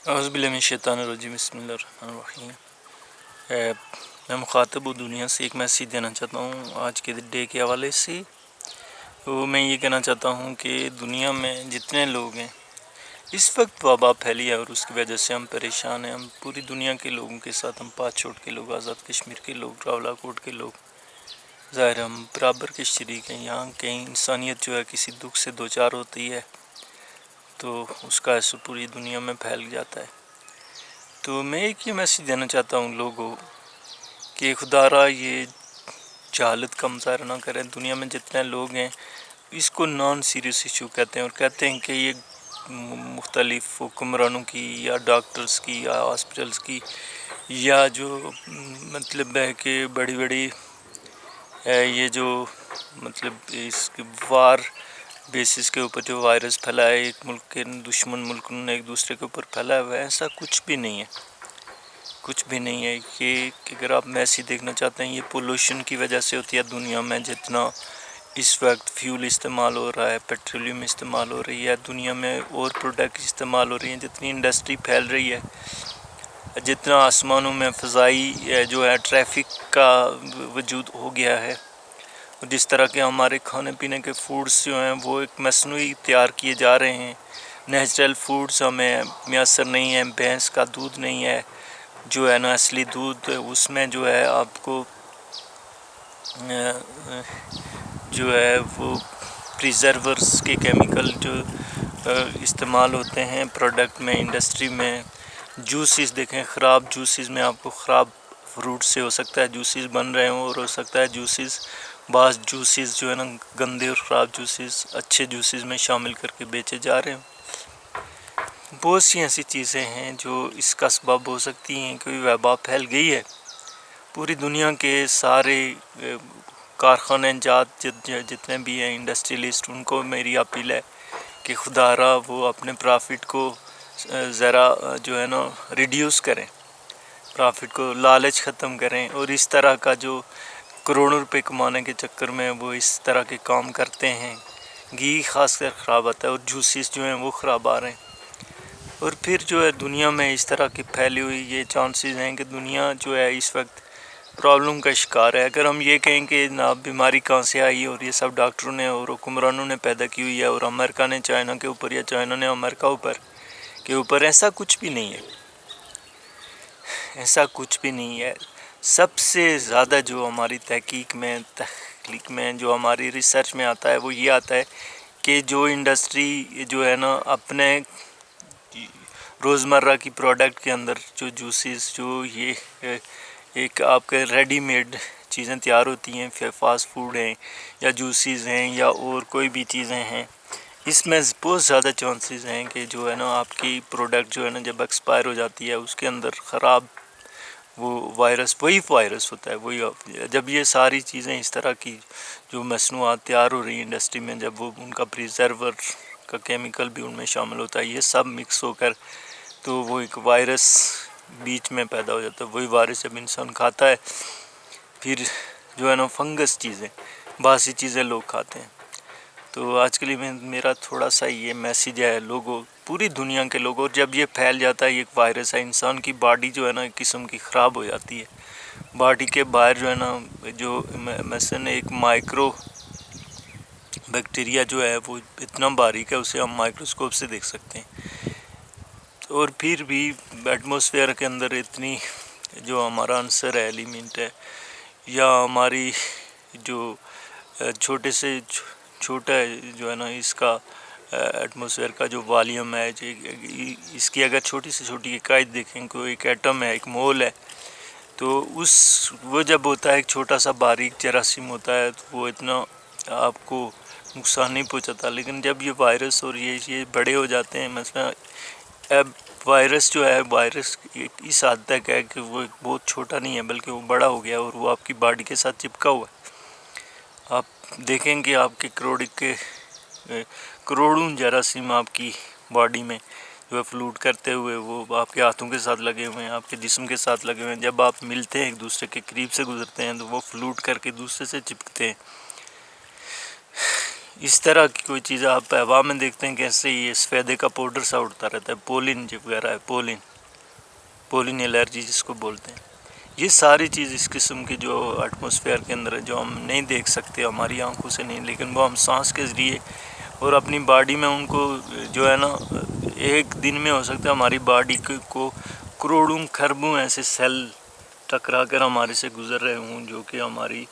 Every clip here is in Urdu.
اعوذ باللہ من الشیطان الرجیم، بسم اللہ الرحمن الرحیم۔ میں مخاطب ہوں دنیا سے ایک میسیج دینا چاہتا ہوں آج کے ڈے کے حوالے سے۔ تو میں یہ کہنا چاہتا ہوں کہ دنیا میں جتنے لوگ ہیں اس وقت وبا پھیلی ہے اور اس کی وجہ سے ہم پریشان ہیں۔ ہم پوری دنیا کے لوگوں کے ساتھ، ہم پاک کے لوگ، آزاد کشمیر کے لوگ، راولہ کوٹ کے لوگ، ظاہر ہم برابر کے شریک ہیں۔ یہاں کہیں انسانیت جو ہے کسی دکھ سے دوچار ہوتی ہے تو اس کا اثر پوری دنیا میں پھیل جاتا ہے۔ تو میں ایک یہ میسیج دینا چاہتا ہوں لوگوں کہ خدا را یہ جہالت کا مظاہرہ نہ کریں۔ دنیا میں جتنے لوگ ہیں اس کو نان سیریس ایشو کہتے ہیں، اور کہتے ہیں کہ یہ مختلف حکمرانوں کی یا ڈاکٹرز کی یا ہاسپٹلز کی یا جو مطلب ہے کہ بڑی بڑی یہ جو مطلب اس کی وار بیسس کے اوپر جو وائرس پھیلا ہے، ایک ملک کے دشمن ملکوں نے ایک دوسرے کے اوپر پھیلا ہوا ہے، ایسا کچھ بھی نہیں ہے، کچھ بھی نہیں ہے۔ یہ اگر آپ میسیج دیکھنا چاہتے ہیں، یہ پولوشن کی وجہ سے ہوتی ہے۔ دنیا میں جتنا اس وقت فیول استعمال ہو رہا ہے، پیٹرولیم استعمال ہو رہی ہے، دنیا میں اور پروڈکٹ استعمال ہو رہی ہیں، جتنی انڈسٹری پھیل رہی ہے، جتنا آسمانوں میں فضائی جو ہے ٹریفک کا وجود ہو گیا ہے، جس طرح کے ہمارے کھانے پینے کے فوڈز جو ہیں وہ ایک مصنوعی تیار کیے جا رہے ہیں۔ نیچرل فوڈز ہمیں میسر نہیں ہیں، بھینس کا دودھ نہیں ہے جو ہے نا اصلی دودھ، اس میں جو ہے آپ کو جو ہے وہ پریزرورز کے کیمیکل جو استعمال ہوتے ہیں پروڈکٹ میں، انڈسٹری میں۔ جوسز دیکھیں، خراب جوسز میں آپ کو خراب فروٹ سے ہو سکتا ہے جوسز بن رہے ہوں، اور ہو سکتا ہے بعض جوسز جو ہے نا گندے اور خراب جوسز اچھے جوسز میں شامل کر کے بیچے جا رہے ہیں۔ بہت سی ایسی چیزیں ہیں جو اس کا سبب ہو سکتی ہیں کہ وبا پھیل گئی ہے۔ پوری دنیا کے سارے کارخانے جات جتنے بھی ہیں انڈسٹریلسٹ، ان کو میری اپیل ہے کہ خدا را وہ اپنے پرافٹ کو ذرا جو ہے نا ریڈیوس کریں، پرافٹ کو لالچ ختم کریں، اور اس طرح کا جو کروڑوں روپے کمانے کے چکر میں وہ اس طرح کے کام کرتے ہیں۔ گھی خاص کر خراب آتا ہے اور جوسز جو ہیں وہ خراب آ رہے ہیں، اور پھر جو ہے دنیا میں اس طرح کی پھیلی ہوئی یہ چانسز ہیں کہ دنیا جو ہے اس وقت پرابلم کا شکار ہے۔ اگر ہم یہ کہیں کہ جناب بیماری کہاں سے آئی اور یہ سب ڈاکٹروں نے اور حکمرانوں نے پیدا کی ہوئی ہے، اور امریکہ نے چائنا کے اوپر یا چائنا نے امریکہ کے اوپر، ایسا کچھ بھی نہیں ہے، ایسا کچھ بھی نہیں ہے۔ سب سے زیادہ جو ہماری تحقیق میں جو ہماری ریسرچ میں آتا ہے وہ یہ آتا ہے کہ جو انڈسٹری جو ہے نا اپنے روزمرہ کی پروڈکٹ کے اندر جو جوسز، جو یہ ایک آپ کے ریڈی میڈ چیزیں تیار ہوتی ہیں، فاسٹ فوڈ ہیں یا جوسز ہیں یا اور کوئی بھی چیزیں ہیں، اس میں بہت زیادہ چانسز ہیں کہ جو ہے نا آپ کی پروڈکٹ جو ہے نا جب ایکسپائر ہو جاتی ہے اس کے اندر خراب وہ وہی وائرس ہوتا ہے، وہی جب یہ ساری چیزیں اس طرح کی جو مصنوعات تیار ہو رہی ہیں انڈسٹری میں، جب وہ ان کا پریزرور کا کیمیکل بھی ان میں شامل ہوتا ہے، یہ سب مکس ہو کر تو وہ ایک وائرس بیچ میں پیدا ہو جاتا ہے۔ وہی وائرس جب انسان کھاتا ہے پھر جو ہے نا فنگس چیزیں، باسی چیزیں لوگ کھاتے ہیں۔ تو آج کے لیے میرا تھوڑا سا یہ میسیج ہے لوگوں، پوری دنیا کے لوگوں، جب یہ پھیل جاتا ہے، یہ ایک وائرس ہے، انسان کی باڈی جو ہے نا ایک قسم کی خراب ہو جاتی ہے۔ باڈی کے باہر جو ہے نا جو مثلاً ایک مائکرو بیکٹیریا جو ہے وہ اتنا باریک ہے، اسے ہم مائکروسکوپ سے دیکھ سکتے ہیں، اور پھر بھی ایٹماسفیئر کے اندر اتنی جو ہمارا عنصر ہے، ایلیمنٹ ہے، یا ہماری جو چھوٹے سے چھوٹا جو ہے نا اس کا ایٹماسفیئر کا جو والیوم ہے، اس کی اگر چھوٹی سے چھوٹی اکائی دیکھیں، کوئی ایک ایٹم ہے، ایک مول ہے، تو وہ جب ہوتا ہے ایک چھوٹا سا باریک جراثیم ہوتا ہے تو وہ اتنا آپ کو نقصان نہیں پہنچاتا، لیکن جب یہ وائرس اور یہ بڑے ہو جاتے ہیں، مثلا اب وائرس جو ہے، وائرس اس حد تک ہے کہ وہ بہت چھوٹا نہیں ہے بلکہ وہ بڑا ہو گیا اور وہ آپ کی باڈی کے ساتھ چپکا ہوا ہے۔ آپ دیکھیں کہ آپ کے کروڑوں جراثیم آپ کی باڈی میں جو ہے فلوٹ کرتے ہوئے وہ آپ کے ہاتھوں کے ساتھ لگے ہوئے ہیں، آپ کے جسم کے ساتھ لگے ہوئے ہیں، جب آپ ملتے ہیں ایک دوسرے کے قریب سے گزرتے ہیں تو وہ فلوٹ کر کے دوسرے سے چپکتے ہیں۔ اس طرح کی کوئی چیز آپ ہوا میں دیکھتے ہیں کیسے یہ سفیدے کا پاؤڈر سا اڑتا رہتا ہے، پولن وغیرہ ہے، پولن الرجی جس کو بولتے ہیں. یہ ساری چیز اس قسم کی جو ایٹماسفیئر کے اندر ہے، جو ہم نہیں دیکھ سکتے ہماری آنکھوں سے نہیں، لیکن وہ ہم سانس کے ذریعے اور اپنی باڈی میں ان کو جو ہے نا ایک دن میں ہو سکتا ہے ہماری باڈی کو کروڑوں خربوں ایسے سیل ٹکرا کر ہمارے سے گزر رہے ہوں جو کہ ہمارے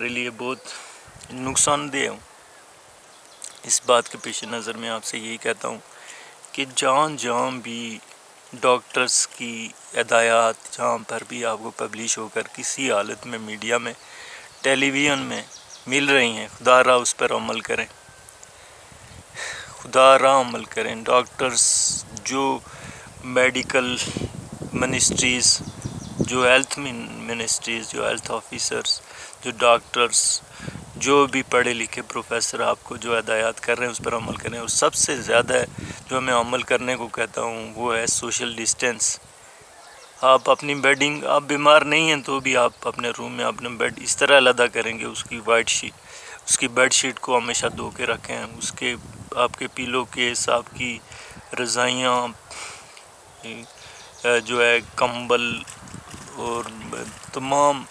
لیے بہت نقصان دہ ہوں. اس بات کے پیش نظر میں آپ سے یہی کہتا ہوں کہ جہاں بھی ڈاکٹرز کی ہدایات جہاں پر بھی آپ کو پبلش ہو کر کسی حالت میں میڈیا میں ٹیلی ویژن میں مل رہی ہیں، خدا را اس پر عمل کریں، خدا را عمل کریں. ڈاکٹرز، جو میڈیکل منسٹریز، جو ہیلتھ منسٹریز، جو ہیلتھ آفیسرز، جو ڈاکٹرز، جو بھی پڑھے لکھے پروفیسر آپ کو جو ہدایات کر رہے ہیں اس پر عمل کریں. اور سب سے زیادہ جو میں عمل کرنے کو کہتا ہوں وہ ہے سوشل ڈسٹینس. آپ اپنی بیڈنگ، آپ بیمار نہیں ہیں تو بھی آپ اپنے روم میں اپنے بیڈ اس طرح علیحدہ کریں گے، اس کی بیڈ شیٹ کو ہمیشہ دھو کے رکھیں، اس کے آپ کے پیلو کیس، آپ کی رضائیاں، جو ہے کمبل اور تمام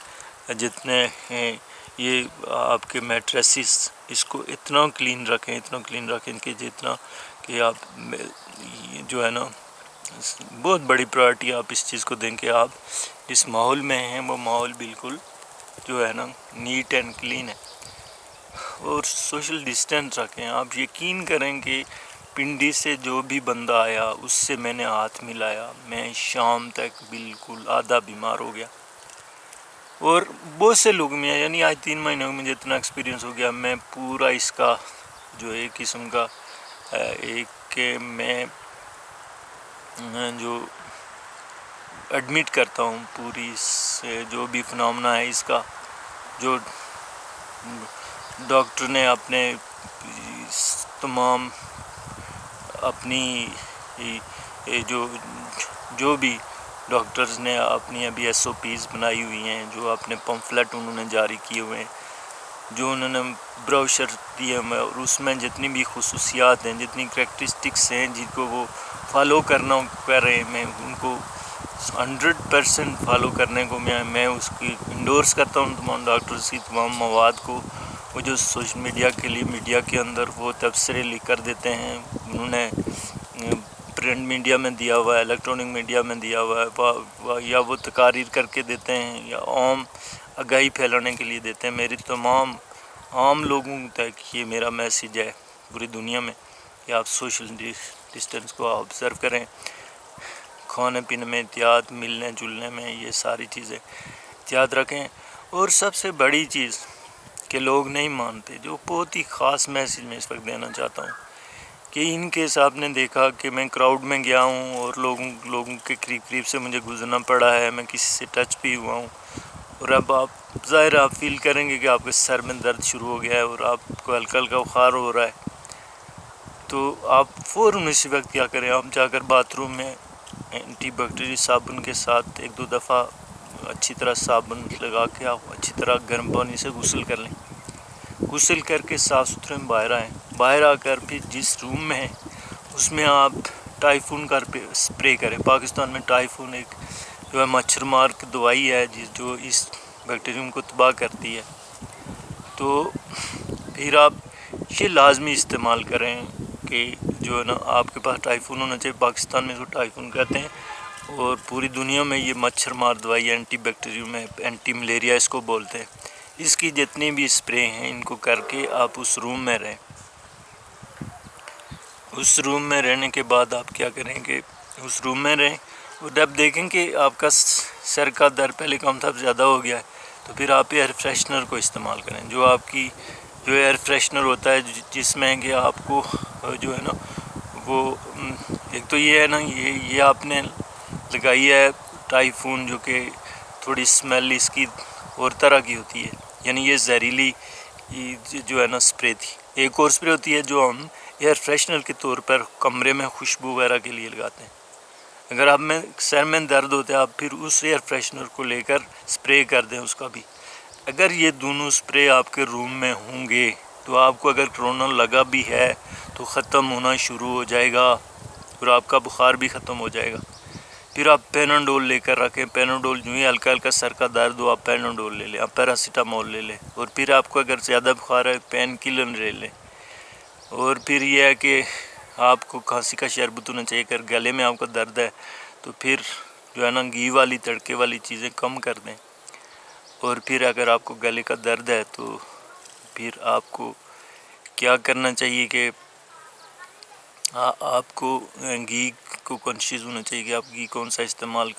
جتنے ہیں یہ آپ کے میٹریسز، اس کو اتنا کلین رکھیں کہ جتنا کہ آپ جو ہے نا بہت بڑی پرائرٹی آپ اس چیز کو دیں کہ آپ جس ماحول میں ہیں وہ ماحول بالکل جو ہے نا نیٹ اینڈ کلین ہے. اور سوشل ڈسٹینس رکھیں. آپ یقین کریں کہ پنڈی سے جو بھی بندہ آیا اس سے میں نے ہاتھ ملایا، میں شام تک بالکل آدھا بیمار ہو گیا. اور بہت سے لوگ میں یعنی آج 3 مہینوں میں مجھے اتنا ایکسپیرینس ہو گیا، میں پورا اس کا جو ایک قسم کا کہ میں جو ایڈمٹ کرتا ہوں پوری سے جو بھی فنامنا ہے اس کا، جو ڈاکٹر نے اپنے تمام اپنی جو بھی ڈاکٹرز نے اپنی ابھی SOPs بنائی ہوئی ہیں، جو اپنے پمفلٹ انہوں نے جاری کیے ہوئے ہیں، جو انہوں نے بروشر دیے ہوئے، اور اس میں جتنی بھی خصوصیات ہیں، جتنی کریکٹرسٹکس ہیں جن کو وہ فالو کرنا کر رہے ہیں، میں ان کو 100% فالو کرنے کو میں اس کی انڈورس کرتا ہوں تمام ڈاکٹرز کی تمام مواد کو. وہ جو سوشل میڈیا کے لیے میڈیا کے اندر وہ تبصرے لکھ کر دیتے ہیں، انہوں نے پرنٹ میڈیا میں دیا ہوا ہے، الیکٹرانک میڈیا میں دیا ہوا ہے، یا وہ تقاریر کر کے دیتے ہیں یا عام آگاہی پھیلانے کے لیے دیتے ہیں. میری تمام عام لوگوں تک یہ میرا میسیج ہے پوری دنیا میں کہ آپ سوشل ڈسٹینس کو آبزرو کریں، کھانے پینے میں احتیاط، ملنے جلنے میں یہ ساری چیزیں احتیاط رکھیں. اور سب سے بڑی چیز کہ لوگ نہیں مانتے، جو بہت ہی خاص میسیج میں اس وقت دینا چاہتا ہوں کہ ان کیس آپ نے دیکھا کہ میں کراؤڈ میں گیا ہوں اور لوگوں کے قریب سے مجھے گزرنا پڑا ہے، میں کسی سے ٹچ بھی ہوا ہوں، اور اب آپ ظاہر آپ فیل کریں گے کہ آپ کے سر میں درد شروع ہو گیا ہے اور آپ کو ہلکا ہلکا بخار ہو رہا ہے، تو آپ فوراً اسی وقت کیا کریں، آپ جا کر باتھ روم میں اینٹی بیکٹیریل صابن کے ساتھ 1-2 دفعہ اچھی طرح صابن لگا کے آپ اچھی طرح گرم پانی سے غسل کر لیں. غسل کر کے صاف ستھرے میں باہر آئیں. باہر آ کر پھر جس روم میں ہیں اس میں آپ ٹائفون کا اسپرے کریں. پاکستان میں ٹائفون ایک جو ہے مچھر مار کی دوائی ہے جو اس بیکٹیریم کو تباہ کرتی ہے، تو پھر آپ یہ لازمی استعمال کریں کہ جو ہے نا آپ کے پاس ٹائفون ہونا چاہیے. پاکستان میں اس کو ٹائفون کہتے ہیں اور پوری دنیا میں یہ مچھر مار دوائی اینٹی بیکٹیریم ہے، اینٹی ملیریا اس کو بولتے ہیں. اس کی جتنی بھی اسپرے ہیں ان کو کر کے آپ اس روم میں رہیں. اس روم میں رہنے کے بعد آپ کیا کریں کہ اس روم میں رہیں، اور جب دیکھیں کہ آپ کا سر کا درد پہلے کم تھا زیادہ ہو گیا ہے تو پھر آپ ایئر فریشنر کو استعمال کریں. جو آپ کی جو ایئر فریشنر ہوتا ہے جس میں کہ آپ کو جو ہے نا وہ ایک تو یہ ہے نا یہ آپ نے لگائی ہے ٹائفون جو کہ تھوڑی اسمیل اس کی اور طرح کی ہوتی ہے، یعنی یہ زہریلی جو ہے نا اسپرے تھی. ایک اور اسپرے ہوتی ہے جو ہم ایئر فریشنر کے طور پر کمرے میں خوشبو وغیرہ کے لیے لگاتے ہیں. اگر آپ میں سر میں درد ہوتا ہے آپ پھر اس ایئر فریشنر کو لے کر اسپرے کر دیں اس کا بھی. اگر یہ دونوں اسپرے آپ کے روم میں ہوں گے تو آپ کو اگر کرونا لگا بھی ہے تو ختم ہونا شروع ہو جائے گا اور آپ کا بخار بھی ختم ہو جائے گا۔ پھر آپ پیناڈول لے کر رکھیں، پیناڈول جو ہی ہلکا ہلکا سر کا درد ہو آپ پیناڈول لے لیں، آپ پیراسیٹامول لے لیں، اور پھر آپ کو اگر زیادہ بخار ہے پین کلر لے لیں۔ اور پھر یہ ہے کہ آپ کو کھانسی کا شربت ہونا چاہیے، اگر گلے میں آپ کو درد ہے تو پھر جو ہے نا گھی والی تڑکے والی چیزیں کم کر دیں۔ اور پھر اگر آپ کو گلے کا درد ہے تو پھر آپ کو کیا کرنا چاہیے کہ آپ کو گھی کو کانشیس ہونا چاہیے کہ آپ گھی کون سا استعمال